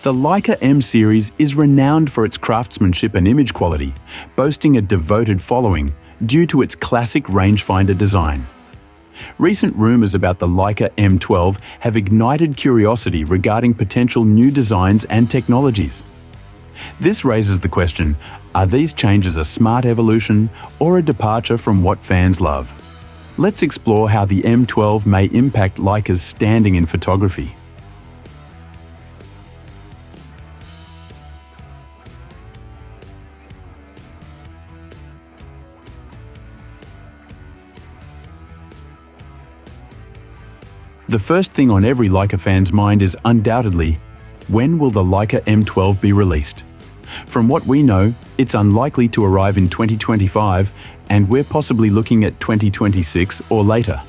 The Leica M series is renowned for its craftsmanship and image quality, boasting a devoted following due to its classic rangefinder design. Recent rumors about the Leica M12 have ignited curiosity regarding potential new designs and technologies. This raises the question, are these changes a smart evolution or a departure from what fans love? Let's explore how the M12 may impact Leica's standing in photography. The first thing on every Leica fan's mind is undoubtedly, when will the Leica M12 be released? From what we know, it's unlikely to arrive in 2025, and we're possibly looking at 2026 or later.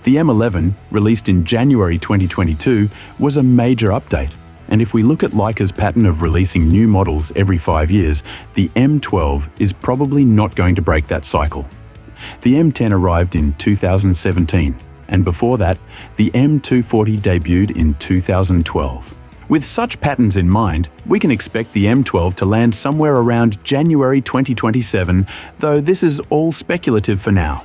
The M11, released in January 2022, was a major update, and if we look at Leica's pattern of releasing new models every 5 years, the M12 is probably not going to break that cycle. The M10 arrived in 2017. And before that, the M240 debuted in 2012. With such patterns in mind, we can expect the M12 to land somewhere around January 2027, though this is all speculative for now.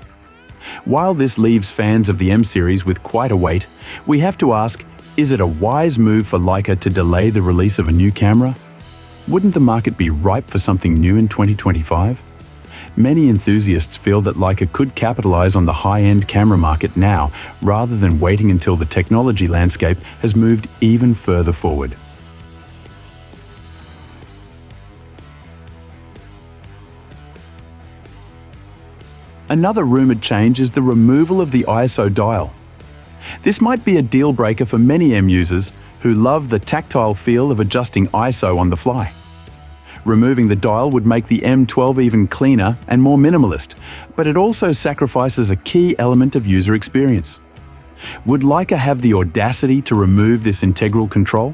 While this leaves fans of the M series with quite a wait, we have to ask, is it a wise move for Leica to delay the release of a new camera? Wouldn't the market be ripe for something new in 2025? Many enthusiasts feel that Leica could capitalize on the high-end camera market now, rather than waiting until the technology landscape has moved even further forward. Another rumored change is the removal of the ISO dial. This might be a deal breaker for many M users who love the tactile feel of adjusting ISO on the fly. Removing the dial would make the M12 even cleaner and more minimalist, but it also sacrifices a key element of user experience. Would Leica have the audacity to remove this integral control?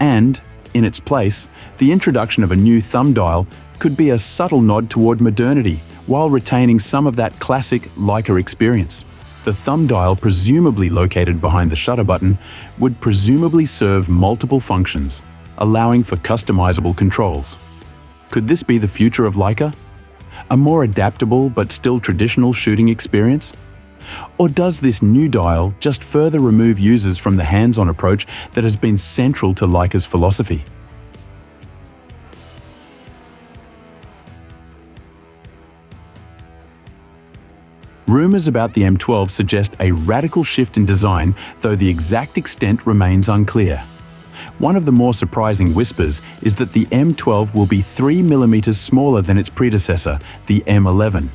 And, in its place, the introduction of a new thumb dial could be a subtle nod toward modernity while retaining some of that classic Leica experience. The thumb dial, presumably located behind the shutter button, would presumably serve multiple functions, allowing for customizable controls. Could this be the future of Leica? A more adaptable but still traditional shooting experience? Or does this new dial just further remove users from the hands-on approach that has been central to Leica's philosophy? Rumors about the M12 suggest a radical shift in design, though the exact extent remains unclear. One of the more surprising whispers is that the M12 will be 3mm smaller than its predecessor, the M11.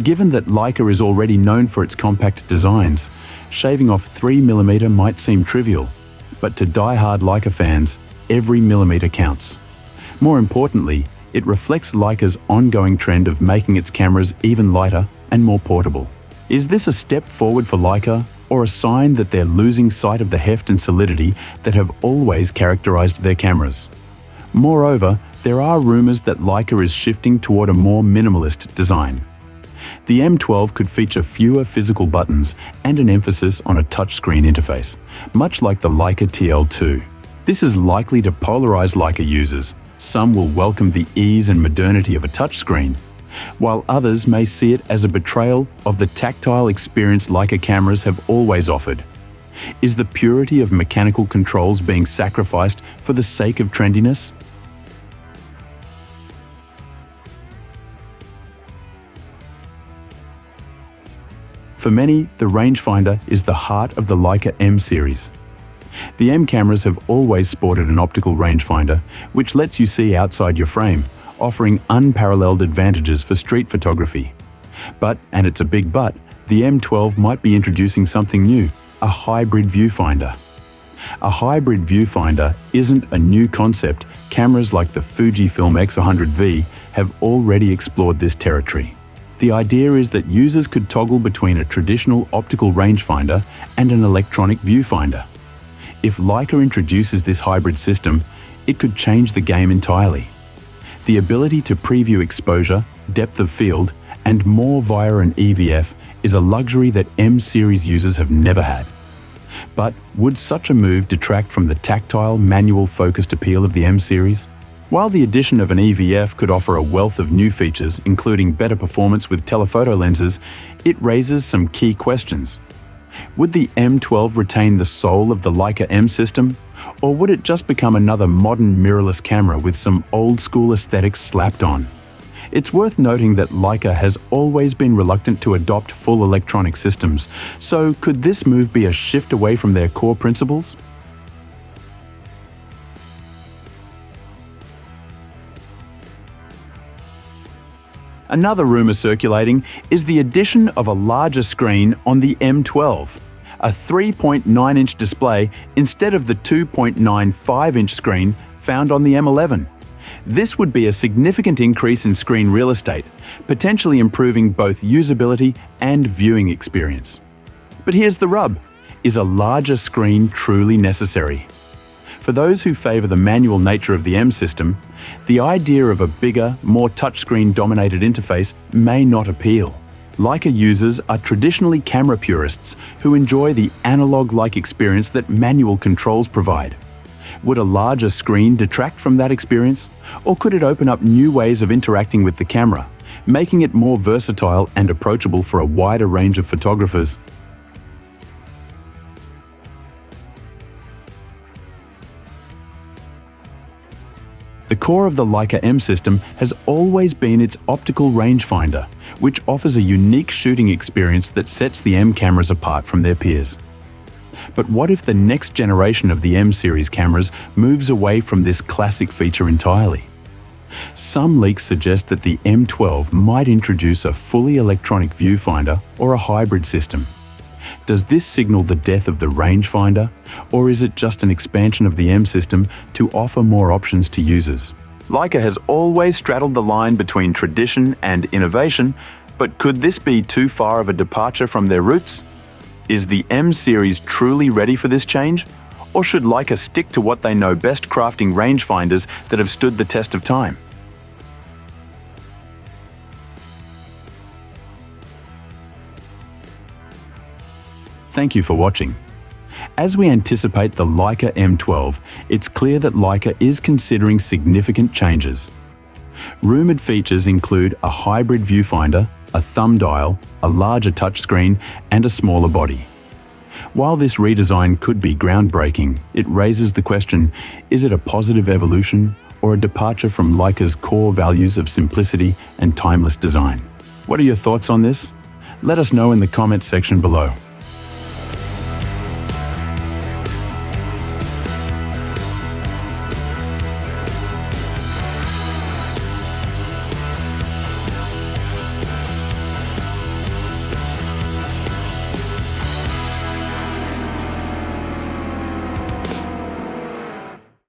Given that Leica is already known for its compact designs, shaving off 3mm might seem trivial, but to die-hard Leica fans, every millimeter counts. More importantly, it reflects Leica's ongoing trend of making its cameras even lighter and more portable. Is this a step forward for Leica, or a sign that they're losing sight of the heft and solidity that have always characterized their cameras? Moreover, there are rumors that Leica is shifting toward a more minimalist design. The M12 could feature fewer physical buttons and an emphasis on a touchscreen interface, much like the Leica TL2. This is likely to polarize Leica users. Some will welcome the ease and modernity of a touchscreen, while others may see it as a betrayal of the tactile experience Leica cameras have always offered. Is the purity of mechanical controls being sacrificed for the sake of trendiness? For many, the rangefinder is the heart of the Leica M series. The M cameras have always sported an optical rangefinder, which lets you see outside your frame, offering unparalleled advantages for street photography. But, and it's a big but, the M12 might be introducing something new, a hybrid viewfinder. A hybrid viewfinder isn't a new concept. Cameras like the Fujifilm X100V have already explored this territory. The idea is that users could toggle between a traditional optical rangefinder and an electronic viewfinder. If Leica introduces this hybrid system, it could change the game entirely. The ability to preview exposure, depth of field, and more via an EVF is a luxury that M series users have never had. But would such a move detract from the tactile, manual-focused appeal of the M series? While the addition of an EVF could offer a wealth of new features, including better performance with telephoto lenses, it raises some key questions. Would the M12 retain the soul of the Leica M system, or would it just become another modern mirrorless camera with some old-school aesthetics slapped on? It's worth noting that Leica has always been reluctant to adopt full electronic systems, so could this move be a shift away from their core principles? Another rumor circulating is the addition of a larger screen on the M12, a 3.9-inch display instead of the 2.95-inch screen found on the M11. This would be a significant increase in screen real estate, potentially improving both usability and viewing experience. But here's the rub: is a larger screen truly necessary? For those who favor the manual nature of the M system, the idea of a bigger, more touchscreen-dominated interface may not appeal. Leica users are traditionally camera purists who enjoy the analog-like experience that manual controls provide. Would a larger screen detract from that experience, or could it open up new ways of interacting with the camera, making it more versatile and approachable for a wider range of photographers? The core of the Leica M system has always been its optical rangefinder, which offers a unique shooting experience that sets the M cameras apart from their peers. But what if the next generation of the M series cameras moves away from this classic feature entirely? Some leaks suggest that the M12 might introduce a fully electronic viewfinder or a hybrid system. Does this signal the death of the rangefinder, or is it just an expansion of the M system to offer more options to users? Leica has always straddled the line between tradition and innovation, but could this be too far of a departure from their roots? Is the M series truly ready for this change? Or should Leica stick to what they know best, crafting rangefinders that have stood the test of time? Thank you for watching. As we anticipate the Leica M12, it's clear that Leica is considering significant changes. Rumored features include a hybrid viewfinder, a thumb dial, a larger touchscreen, and a smaller body. While this redesign could be groundbreaking, it raises the question, is it a positive evolution or a departure from Leica's core values of simplicity and timeless design? What are your thoughts on this? Let us know in the comments section below.